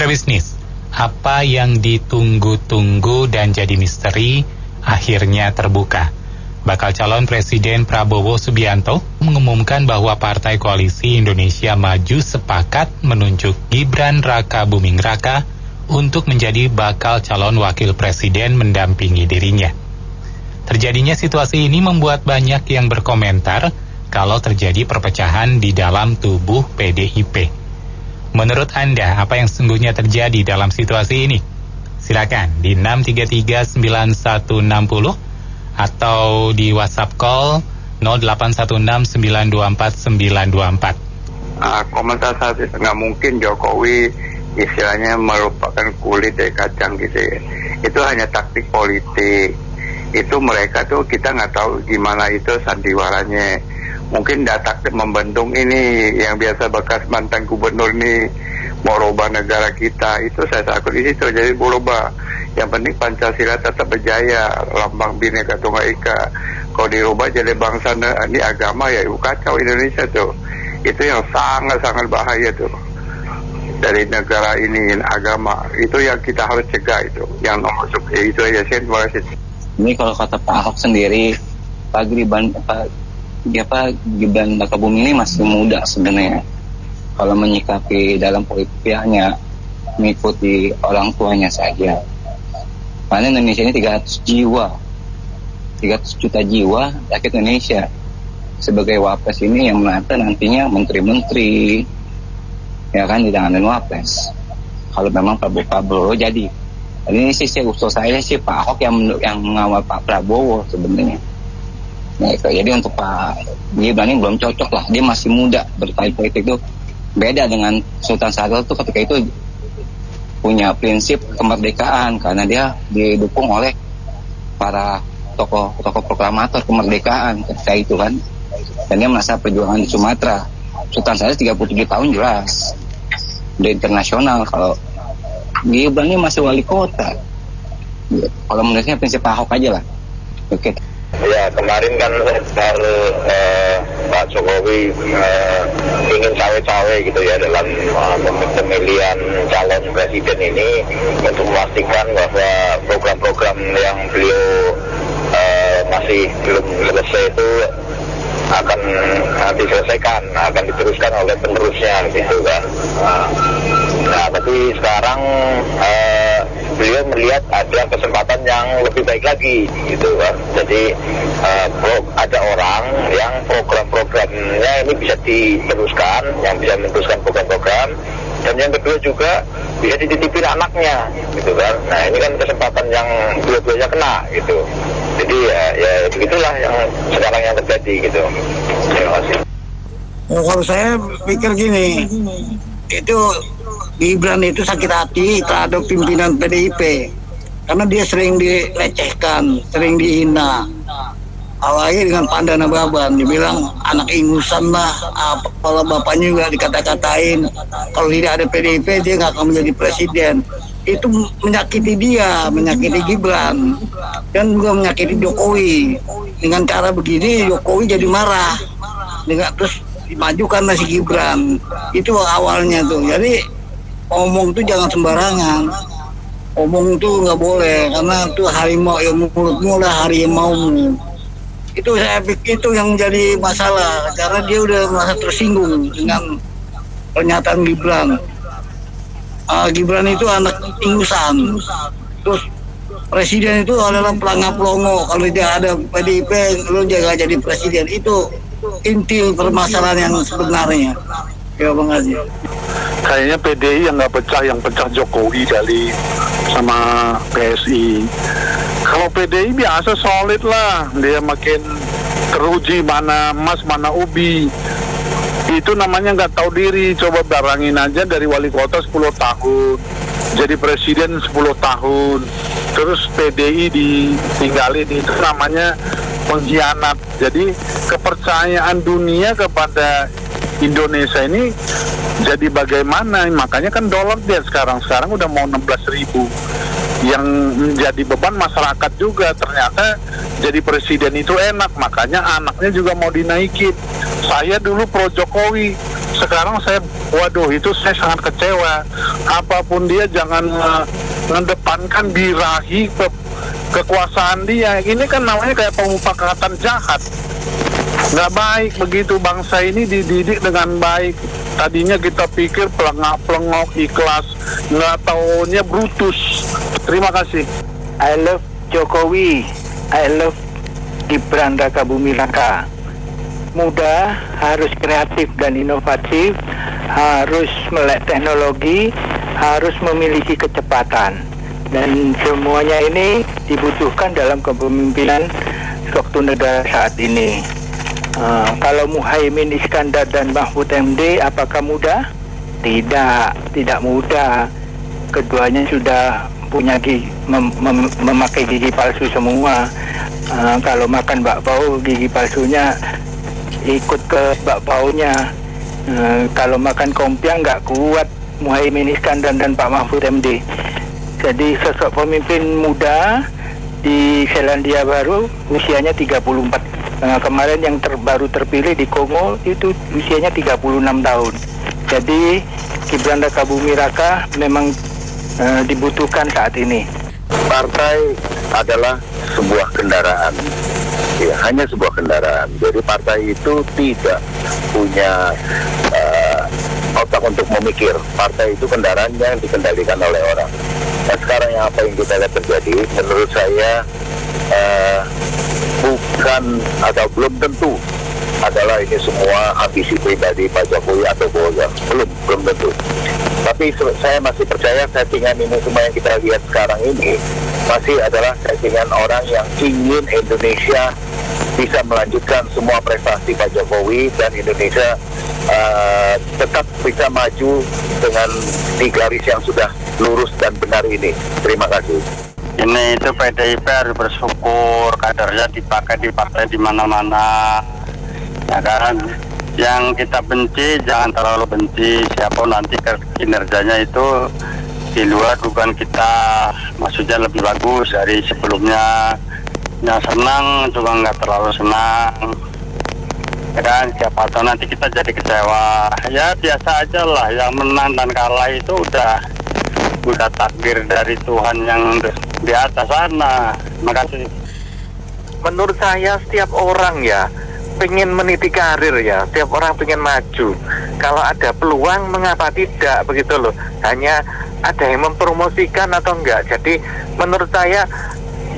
Mitra bisnis, apa yang ditunggu-tunggu dan jadi misteri akhirnya terbuka. Bakal calon Presiden Prabowo Subianto mengumumkan bahwa Partai Koalisi Indonesia Maju sepakat menunjuk Gibran Rakabuming Raka untuk menjadi bakal calon wakil presiden mendampingi dirinya. Terjadinya situasi ini membuat banyak yang berkomentar kalau terjadi perpecahan di dalam tubuh PDIP. Menurut Anda, apa yang sesungguhnya terjadi dalam situasi ini? Silakan di 6339160 atau di WhatsApp call 08169249924. Komentar saya nggak mungkin Jokowi istilahnya merupakan kulit dari kacang gitu ya. Itu hanya taktik politik. Itu mereka tuh kita nggak tahu gimana itu sandiwaranya. Mungkin taktik membendung ini yang biasa bekas mantan gubernur ini mau rubah negara kita, itu saya takut di situ. Jadi berubah. Yang penting Pancasila tetap berjaya, lambang Bhinneka Tunggal Ika. Kalau dirubah jadi bangsa ini agama ya kacau Indonesia tuh. Itu yang sangat-sangat bahaya tuh. Dari negara ini agama itu yang kita harus cegah itu. Yang nomor itu aja sih. Terima kasih. Ini kalau kata Pak Ahok sendiri, Gibran Rakabuming ini masih muda sebenarnya. Kalau menyikapi dalam politiknya mengikuti orang tuanya saja. Karena Indonesia ini 300 juta jiwa rakyat Indonesia. Sebagai wapres ini yang menata nantinya menteri-menteri, ya kan, di tangan wapres. Kalau memang Prabowo jadi. Ini sih usul saya sih Pak Ahok yang mengawal Pak Prabowo sebenarnya. Nah, jadi untuk Pak Gibran ini belum cocok lah. Dia masih muda, berkarir politik itu beda dengan Sultan Syahrir itu ketika itu punya prinsip kemerdekaan karena dia didukung oleh para tokoh proklamator kemerdekaan ketika itu kan. Dan dia merasa perjuangan di Sumatera. Sultan Syahrir 37 tahun jelas. Udah internasional. Kalau Gibran ini masih wali kota. Kalau menurut saya prinsip Ahok aja lah. Oke. Ya, kemarin kan baru Pak Jokowi ingin cawe-cawe gitu ya dalam pemilihan calon presiden ini untuk memastikan bahwa program-program yang beliau masih belum selesai itu akan diselesaikan, akan diteruskan oleh penerusnya gitu kan. Nah, tapi sekarang beliau melihat ada kesempatan yang lebih baik lagi gitu kan. Jadi ada orang yang program-programnya ini bisa diteruskan, yang bisa meneruskan program-program, dan yang kedua juga bisa dititipin anaknya gitu kan. Nah, ini kan kesempatan yang dua-duanya kena gitu. Jadi ya begitulah yang sekarang yang terjadi gitu. Terima kasih. Kalau saya pikir gini, itu Gibran itu sakit hati terhadap pimpinan PDIP karena dia sering dilecehkan, sering dihina. Awalnya dengan Pandana Baban, dibilang anak ingusan lah, apalah bapaknya juga dikata-katain. Kalau tidak ada PDIP dia nggak akan menjadi presiden. Itu menyakiti dia, menyakiti Gibran, dan juga menyakiti Jokowi. Dengan cara begini Jokowi jadi marah, dengan terus dimajukan si Gibran. Itu awalnya tuh. Jadi omong tuh jangan sembarangan. Omong tuh nggak boleh karena tuh harimau, ya mulutmu lah harimaumu. Itu saya pikir itu yang menjadi masalah karena dia udah merasa tersinggung dengan pernyataan Gibran. Gibran itu anak ingusan, terus presiden itu adalah pelangap pelongo. Kalau dia ada PDIP, lu jangan jadi presiden. Itu inti permasalahan yang sebenarnya. Ya Bang Haji. Kayaknya PDI yang nggak pecah, yang pecah Jokowi kali sama PSI. Kalau PDI biasa solid lah, dia makin teruji mana emas mana ubi. Itu namanya nggak tahu diri. Coba barangin aja dari wali kota 10 tahun, jadi presiden 10 tahun, terus PDI ditinggalin, itu namanya pengkhianat. Jadi kepercayaan dunia kepada Indonesia ini jadi bagaimana? Makanya kan dolar dia sekarang udah mau 16.000. Yang menjadi beban masyarakat juga, ternyata jadi presiden itu enak, makanya anaknya juga mau dinaikin. Saya dulu pro Jokowi, Sekarang itu saya sangat kecewa. Apapun dia jangan mengedepankan birahi kekuasaan dia. Ini kan namanya kayak pemufakatan jahat. Nggak baik begitu, bangsa ini dididik dengan baik. Tadinya kita pikir pelengok ikhlas, nggak taunya Brutus. Terima kasih. I love Jokowi, I love Gibran Rakabuming Raka. Muda, harus kreatif dan inovatif, harus melek teknologi, harus memiliki kecepatan. Dan semuanya ini dibutuhkan dalam kepemimpinan waktu negara saat ini. Kalau Muhaimin Iskandar dan Mahfud MD, apakah mudah? Tidak mudah. Keduanya sudah punya memakai gigi palsu semua. Kalau makan bakpao, gigi palsunya ikut ke bakpaonya. Kalau makan kompiang nggak kuat Muhaimin Iskandar dan Pak Mahfud MD. Jadi sosok pemimpin muda di Selandia Baru usianya 34. Kemarin yang baru terpilih di Kongo itu usianya 36 tahun. Jadi Gibran Rakabuming Raka memang dibutuhkan saat ini. Partai adalah sebuah kendaraan, ya, hanya sebuah kendaraan. Jadi partai itu tidak punya otak untuk memikir. Partai itu kendaraan yang dikendalikan oleh orang. Nah, sekarang apa yang kita lihat terjadi, menurut saya bukan atau belum tentu adalah ini semua ambisi pribadi Pak Jokowi atau Boga. Belum tentu. Tapi saya masih percaya settingan ini semua yang kita lihat sekarang ini masih adalah settingan orang yang ingin Indonesia bisa melanjutkan semua prestasi Pak Jokowi dan Indonesia tetap bisa maju dengan di garis yang sudah lurus dan benar ini. Terima kasih. Ini itu PDIP harus bersyukur kadernya dipakai di mana-mana. Ya kan, yang kita benci jangan terlalu benci. Siapa nanti kinerjanya itu di luar dugaan kita, maksudnya lebih bagus dari sebelumnya. Yang senang juga nggak terlalu senang. Ya kan, siapa tahu nanti kita jadi kecewa. Ya biasa aja lah, yang menang dan kalah itu udah takdir dari Tuhan yang di atas sana. Terima kasih. Menurut saya setiap orang ya pengen meniti karir ya, setiap orang pengen maju. Kalau ada peluang mengapa tidak, begitu loh. Hanya ada yang mempromosikan atau enggak. Jadi menurut saya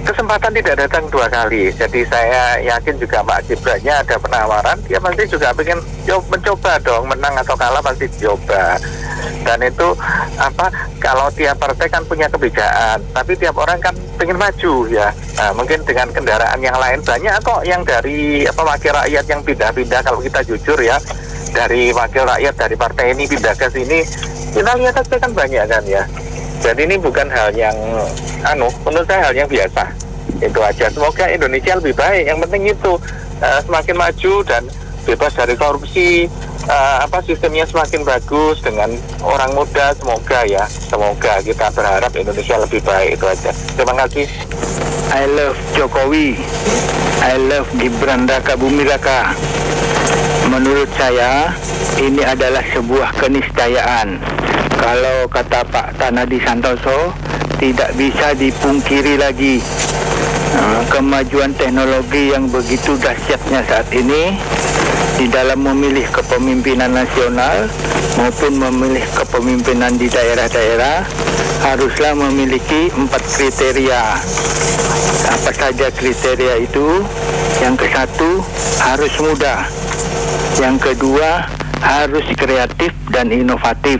kesempatan tidak datang dua kali. Jadi saya yakin juga Pak Gibrannya ada penawaran, dia pasti juga pengen mencoba dong, menang atau kalah pasti coba. Dan itu kalau tiap partai kan punya kebijakan, tapi tiap orang kan pengen maju ya. Nah, mungkin dengan kendaraan yang lain banyak kok yang dari wakil rakyat yang pindah-pindah. Kalau kita jujur ya, dari wakil rakyat dari partai ini pindah ke sini, kita lihat aja kan banyak kan ya. Jadi ini bukan hal yang menurut saya hal yang biasa. Itu aja. Semoga Indonesia lebih baik. Yang penting itu semakin maju dan bebas dari korupsi. Sistemnya semakin bagus dengan orang muda. Semoga kita berharap Indonesia lebih baik. Itu aja. Terima kasih. I love Jokowi, I love Gibran Rakabuming Raka. Menurut saya ini adalah sebuah keniscayaan. Kalau kata Pak Tanadi Santoso, tidak bisa dipungkiri lagi. Kemajuan teknologi yang begitu dahsyatnya saat ini di dalam memilih kepemimpinan nasional maupun memilih kepemimpinan di daerah-daerah haruslah memiliki 4 kriteria. Apa saja kriteria itu? Yang ke-1 harus mudah, yang kedua harus kreatif dan inovatif,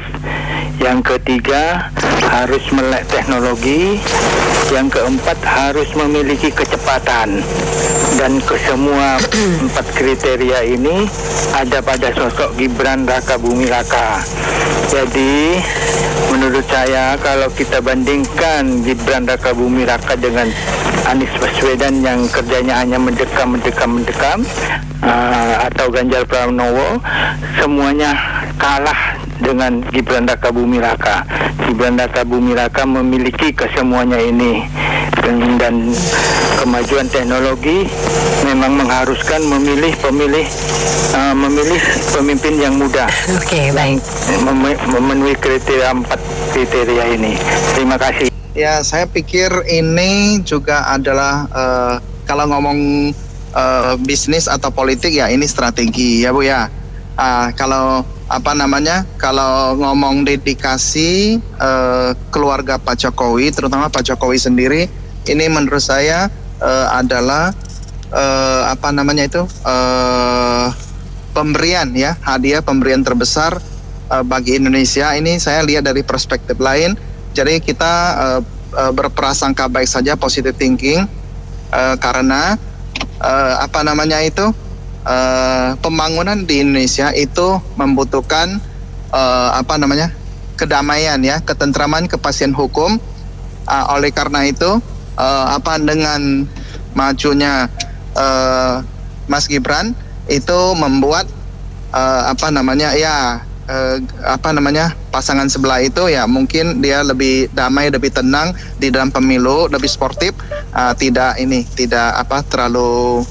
yang ketiga harus melek teknologi, yang keempat harus memiliki kecepatan. Dan kesemua 4 kriteria ini ada pada sosok Gibran Rakabuming Raka. Jadi menurut saya kalau kita bandingkan Gibran Rakabuming Raka dengan Anies Baswedan yang kerjanya hanya mendekam atau Ganjar Pranowo, semuanya kalah dengan Gibran Rakabuming Raka. Gibran Rakabuming Raka memiliki kesemuanya ini. dan kemajuan teknologi memang mengharuskan memilih pemimpin yang muda. Oke, baik. Memenuhi kriteria 4 kriteria ini. Terima kasih. Ya, saya pikir ini juga adalah kalau ngomong bisnis atau politik ya ini strategi ya Bu ya. Kalau kalau ngomong dedikasi keluarga Pak Jokowi, terutama Pak Jokowi sendiri, ini menurut saya adalah pemberian ya, hadiah pemberian terbesar bagi Indonesia. Ini saya lihat dari perspektif lain. Jadi kita berprasangka baik saja, positive thinking, karena pembangunan di Indonesia itu membutuhkan kedamaian ya, ketentraman, kepastian hukum. Oleh karena itu dengan majunya Mas Gibran itu membuat pasangan sebelah itu ya mungkin dia lebih damai, lebih tenang di dalam pemilu, lebih sportif, tidak terlalu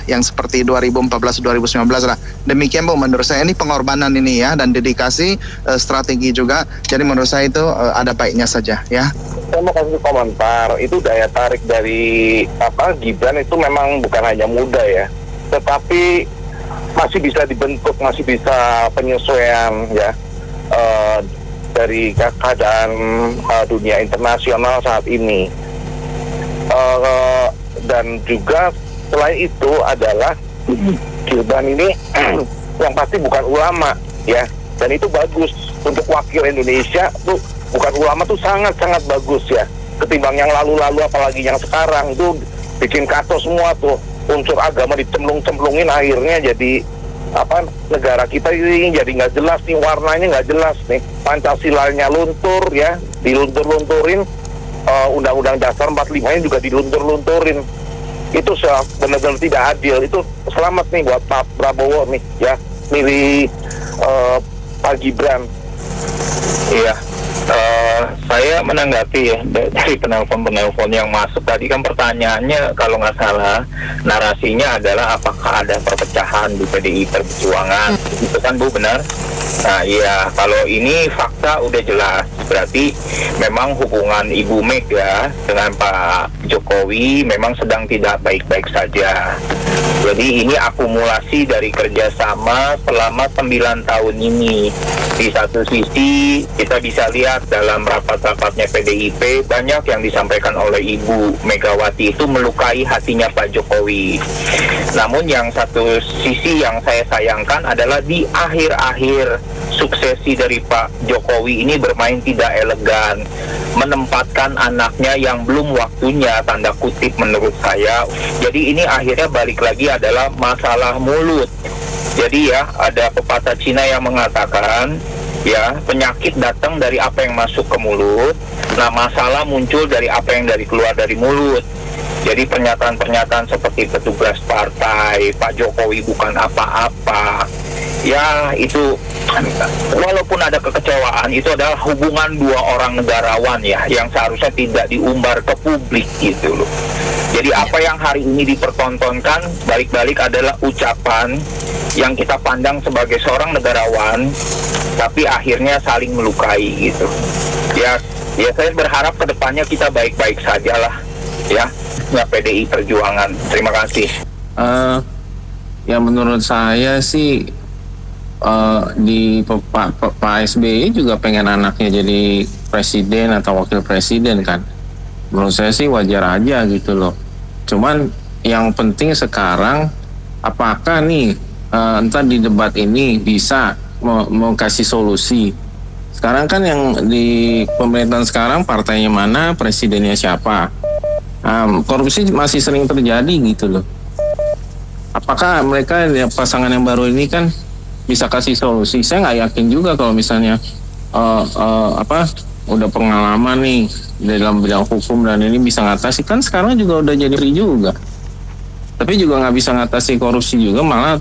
yang seperti 2014-2019 lah. Demikian Bu, menurut saya ini pengorbanan ini ya, dan dedikasi, strategi juga. Jadi menurut saya itu ada baiknya saja ya. Saya mau kasih komentar, itu daya tarik dari Gibran itu memang bukan hanya muda ya, tetapi masih bisa dibentuk, masih bisa penyesuaian ya dari keadaan dunia internasional saat ini. Dan juga selain itu adalah Gibran ini yang pasti bukan ulama ya, dan itu bagus untuk wakil Indonesia tuh. Bukan ulama tuh sangat bagus ya, ketimbang yang lalu-lalu, apalagi yang sekarang itu bikin kacau semua tuh, unsur agama dicemplung-cemplungin, akhirnya jadi negara kita ini jadi nggak jelas nih, warnanya nggak jelas nih, Pancasilanya luntur ya, diluntur-lunturin, Undang-Undang Dasar 45-nya juga diluntur-lunturin. Itu benar-benar tidak adil. Itu selamat nih buat Pak Prabowo nih ya, milih Pak Gibran. Iya, saya menanggapi ya dari penelpon yang masuk tadi. Kan pertanyaannya kalau nggak salah narasinya adalah apakah ada perpecahan di PDI Perjuangan, itu kan Bu, benar? Nah iya, kalau ini fakta udah jelas, berarti memang hubungan Ibu Mega dengan Pak Jokowi memang sedang tidak baik-baik saja. Jadi ini akumulasi dari kerjasama selama 9 tahun ini. Di satu sisi kita bisa lihat dalam rapat-rapatnya PDIP banyak yang disampaikan oleh Ibu Megawati itu melukai hatinya Pak Jokowi. Namun yang satu sisi yang saya sayangkan adalah di akhir-akhir suksesi dari Pak Jokowi ini bermain tidak elegan, menempatkan anaknya yang belum waktunya, tanda kutip menurut saya. Jadi ini akhirnya balik lagi adalah masalah mulut. Jadi ya, ada pepatah Cina yang mengatakan ya, penyakit datang dari apa yang masuk ke mulut. Nah, masalah muncul dari apa yang keluar dari mulut. Jadi pernyataan-pernyataan seperti petugas partai, Pak Jokowi bukan apa-apa, ya itu walaupun ada kekecewaan, itu adalah hubungan dua orang negarawan ya, yang seharusnya tidak diumbar ke publik gitu loh. Jadi apa yang hari ini dipertontonkan balik-balik adalah ucapan yang kita pandang sebagai seorang negarawan, tapi akhirnya saling melukai gitu. Ya saya berharap kedepannya kita baik-baik sajalah ya PDI Perjuangan. Terima kasih. Ya menurut saya sih di Pak SBY juga pengen anaknya jadi presiden atau wakil presiden kan. Menurut saya sih wajar aja gitu loh. Cuman yang penting sekarang apakah nih entah di debat ini bisa mau kasih solusi. Sekarang kan yang di pemerintahan sekarang partainya mana, presidennya siapa. Korupsi masih sering terjadi gitu loh. Apakah mereka pasangan yang baru ini kan bisa kasih solusi? Saya nggak yakin juga kalau misalnya udah pengalaman nih dalam bidang hukum dan ini bisa ngatasi. Kan sekarang juga udah jadi juga, tapi juga nggak bisa ngatasi korupsi juga, malah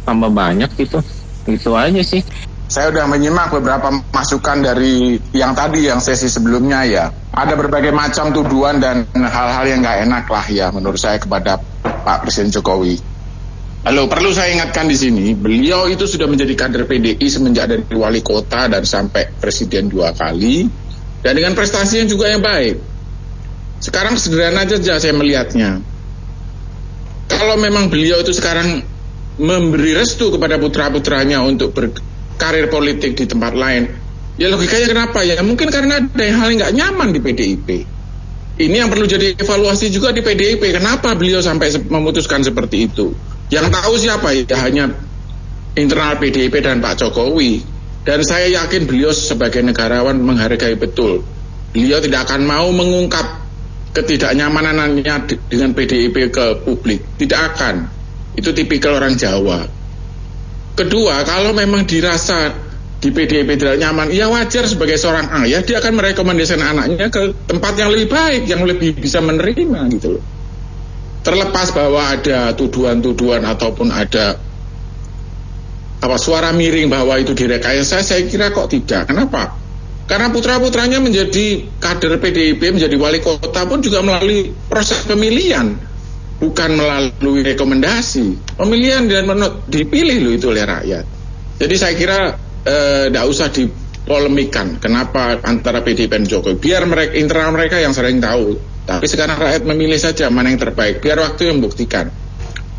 tambah banyak gitu. Gitu aja sih. Saya udah menyimak beberapa masukan dari yang tadi, yang sesi sebelumnya ya. ada berbagai macam tuduhan dan hal-hal yang nggak enak lah ya menurut saya kepada Pak Presiden Jokowi. Lalu perlu saya ingatkan di sini, beliau itu sudah menjadi kader PDI semenjak dari wali kota dan sampai presiden 2 kali, dan dengan prestasi yang juga yang baik. Sekarang sederhana saja saya melihatnya. Kalau memang beliau itu sekarang memberi restu kepada putra-putranya untuk berkarir politik di tempat lain, ya logikanya kenapa ya? Mungkin karena ada hal yang nggak nyaman di PDIP. Ini yang perlu jadi evaluasi juga di PDIP. Kenapa beliau sampai memutuskan seperti itu? Yang tahu siapa ya? Hanya internal PDIP dan Pak Jokowi. Dan saya yakin beliau sebagai negarawan menghargai betul. Beliau tidak akan mau mengungkap ketidaknyamanannya dengan PDIP ke publik. Tidak akan. Itu tipikal orang Jawa. Kedua, kalau memang dirasa di PDIP tidak nyaman, ya wajar sebagai seorang ayah dia akan merekomendasikan anaknya ke tempat yang lebih baik, yang lebih bisa menerima gitu loh. Terlepas bahwa ada tuduhan-tuduhan ataupun ada suara miring bahwa itu direkayasa, saya kira kok tidak. Kenapa? Karena putra-putranya menjadi kader PDIP, menjadi wali kota pun juga melalui proses pemilihan, bukan melalui rekomendasi. Pemilihan dan dipilih loh itu oleh rakyat. Jadi saya kira tidak usah dipolemikan kenapa antara PDIP dan Jokowi. Biar mereka, internal mereka yang sering tahu. Tapi sekarang rakyat memilih saja mana yang terbaik. Biar waktu yang membuktikan.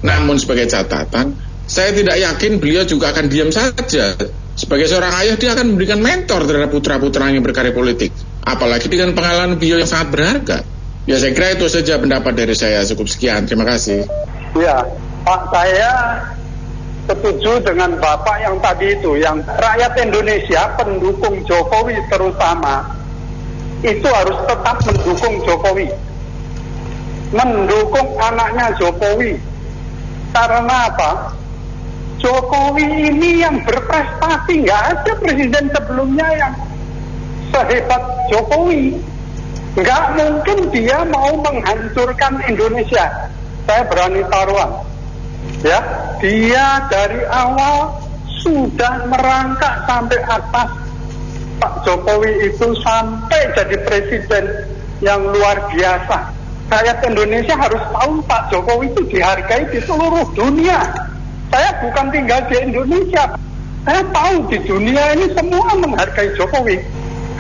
Namun sebagai catatan, saya tidak yakin beliau juga akan diam saja. Sebagai seorang ayah, dia akan memberikan mentor terhadap putra-putranya yang berkarir politik. Apalagi dengan pengalaman beliau yang sangat berharga. Ya saya kira itu saja pendapat dari saya. Cukup sekian, terima kasih. Ya, Pak, saya setuju dengan Bapak yang tadi itu, yang rakyat Indonesia pendukung Jokowi terutama itu harus tetap mendukung Jokowi, mendukung anaknya Jokowi. Karena apa? Jokowi ini yang berprestasi, nggak ada presiden sebelumnya yang sehebat Jokowi. Nggak mungkin dia mau menghancurkan Indonesia. Saya berani taruhan. Ya, dia dari awal sudah merangkak sampai atas. Pak Jokowi itu sampai jadi presiden yang luar biasa. Rakyat Indonesia harus tahu Pak Jokowi itu dihargai di seluruh dunia. Saya bukan tinggal di Indonesia. Saya tahu di dunia ini semua menghargai Jokowi.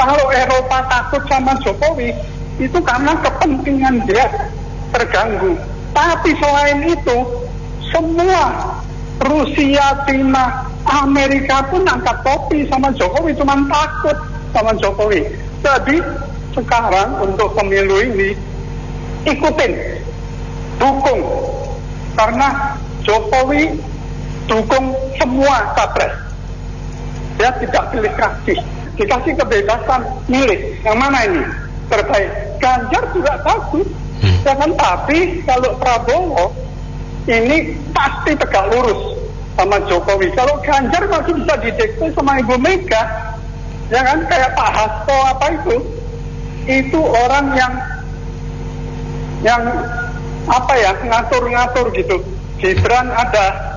Kalau Eropa takut sama Jokowi, itu karena kepentingan dia terganggu. Tapi selain itu, semua Rusia, China, Amerika pun angkat topi sama Jokowi, cuma takut sama Jokowi. Jadi sekarang untuk pemilu ini ikutin, dukung, karena Jokowi dukung semua capres. Dia tidak pilih kasih, dikasih kebebasan milih yang mana ini terbaik. Ganjar juga bagus, ya kan? Tapi kalau Prabowo ini pasti tegak lurus sama Jokowi. Kalau Ganjar masih bisa didikte sama Ibu Mega, ya kan, kayak Pak Hasto apa itu orang yang apa ya, ngatur-ngatur gitu. Gibran ada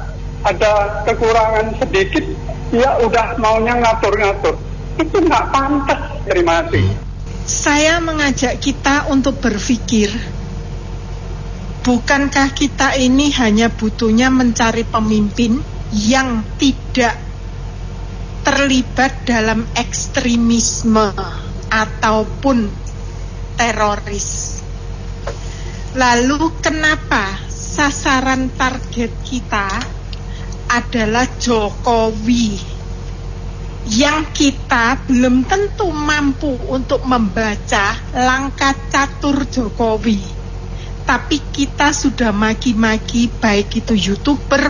kekurangan sedikit, ya udah maunya ngatur-ngatur. Itu nggak pantas. Terima kasih. Saya mengajak kita untuk berpikir, bukankah kita ini hanya butuhnya mencari pemimpin yang tidak terlibat dalam ekstremisme ataupun teroris? Lalu kenapa sasaran target kita adalah Jokowi yang kita belum tentu mampu untuk membaca langkah catur Jokowi? Tapi kita sudah maki-maki baik itu YouTuber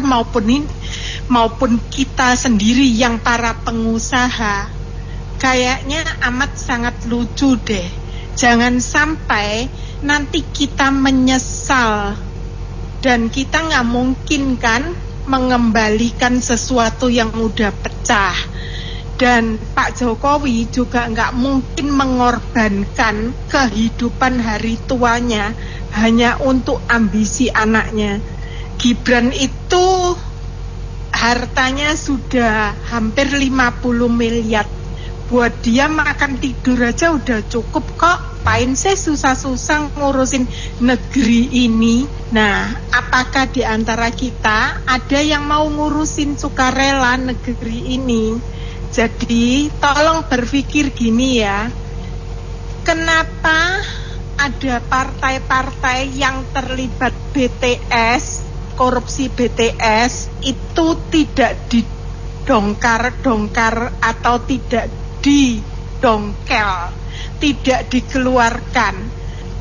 maupun kita sendiri yang para pengusaha. Kayaknya amat sangat lucu deh. Jangan sampai nanti kita menyesal. Dan kita nggak mungkin kan mengembalikan sesuatu yang udah pecah. Dan Pak Jokowi juga nggak mungkin mengorbankan kehidupan hari tuanya hanya untuk ambisi anaknya. Gibran itu hartanya sudah hampir 50 miliar. Buat dia makan tidur aja udah cukup kok. ngapain sih susah-susah ngurusin negeri ini? Nah, apakah di antara kita ada yang mau ngurusin sukarela negeri ini? Jadi, tolong berpikir gini ya. Kenapa ada partai-partai yang terlibat BTS, korupsi BTS, itu tidak didongkar atau tidak didongkel, tidak dikeluarkan?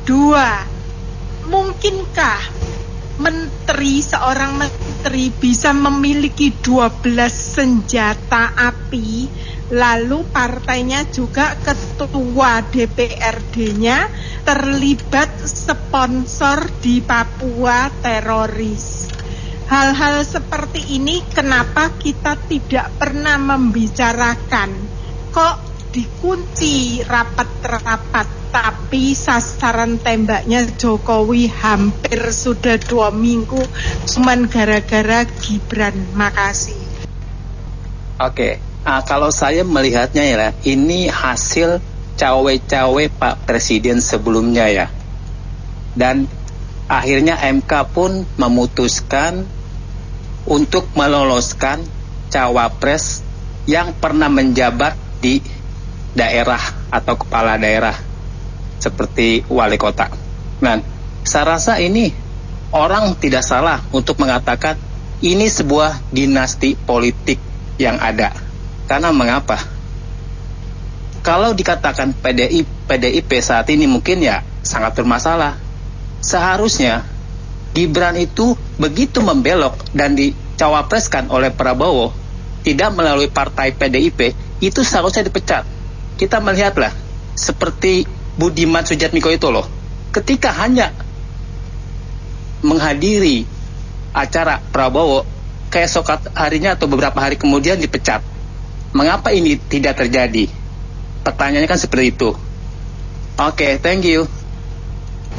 2, mungkinkah seorang menteri bisa memiliki 12 senjata api, lalu partainya juga ketua DPRD-nya terlibat sponsor di Papua teroris? Hal-hal seperti ini kenapa kita tidak pernah membicarakan? Kok dikunci rapat-rapat, tapi sasaran tembaknya Jokowi hampir sudah 2 minggu cuman gara-gara Gibran. Makasih. Oke, kalau saya melihatnya ya, ini hasil cawe-cawe Pak Presiden sebelumnya ya. Dan akhirnya MK pun memutuskan untuk meloloskan cawapres yang pernah menjabat di daerah atau kepala daerah seperti wali kota. Nah, saya rasa ini orang tidak salah untuk mengatakan ini sebuah dinasti politik yang ada. Karena mengapa? Kalau dikatakan PDIP saat ini mungkin ya sangat bermasalah. Seharusnya Gibran itu begitu membelok dan dicawapreskan oleh Prabowo tidak melalui partai PDIP, itu seharusnya dipecat. Kita melihatlah seperti Budiman Sujatmiko itu loh, ketika hanya menghadiri acara Prabowo, keesokan harinya atau beberapa hari kemudian dipecat. Mengapa ini tidak terjadi? Pertanyaannya kan seperti itu. Oke, thank you.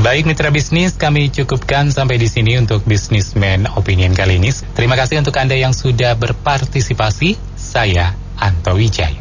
Baik mitra bisnis, kami cukupkan sampai di sini untuk Businessman Opinion kali ini. Terima kasih untuk Anda yang sudah berpartisipasi. Saya Anto Wijaya.